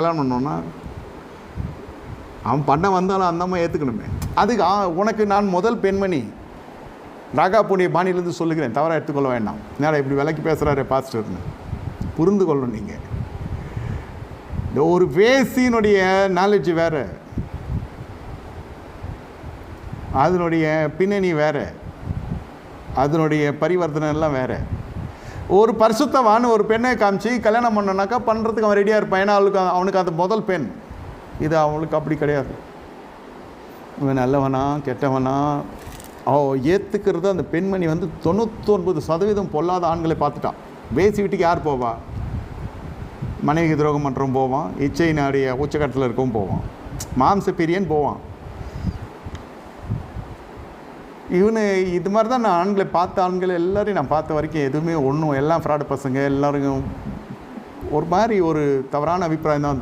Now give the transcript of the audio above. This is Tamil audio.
கல்யாணம் பண்ணோன்னா அவன் பண்ண வந்தாலும் அந்த அம்மா ஏற்றுக்கணுமே. அதுக்கு உனக்கு நான் முதல் பெண்மணி ராகா புண்ணிய பாணியிலேருந்து சொல்லுகிறேன், தவறாக எடுத்துக்கொள்ள வேண்டாம். நேரம் இப்படி விலைக்கு பேசுகிறாரு பாஸ்டர்னு புரிந்து கொள்ளணும். நீங்கள் இந்த ஒரு வேசியினுடைய நாலேஜ் வேறு, அதனுடைய பின்னணி வேறு, அதனுடைய பரிவர்த்தனை எல்லாம் வேறு. ஒரு பரிசுத்தவான் ஒரு பெண்ணை காமிச்சு கல்யாணம் பண்ணனாக்கா பண்ணுறதுக்கு அவன் ரெடியாக இருப்பான். ஏன்னா அவனுக்கு அது முதல் பெண். இது அவனுக்கு அப்படி கிடையாது. இவன் நல்லவனா கெட்டவனா ஏற்றுக்கிறது அந்த பெண்மணி 99% பொல்லாத ஆண்களை பார்த்துட்டான். வேசி வீட்டுக்கு யார் போவா? மனைவிக்கு துரோகம் பண்ணுறவன் போவான், இச்சை நாடிய உச்சக்கட்டத்தில் இருக்கவும் போவான், மாம்ச பிரியன் போவான். இவனு இது மாதிரி தான் நான் ஆண்களை பார்த்த ஆண்கள் எல்லோரையும் நான் பார்த்த வரைக்கும் எதுவுமே ஒன்றும் எல்லாம் ஃப்ராடு பசங்க, எல்லோருக்கும் ஒரு மாதிரி ஒரு தவறான அபிப்பிராயம் தான்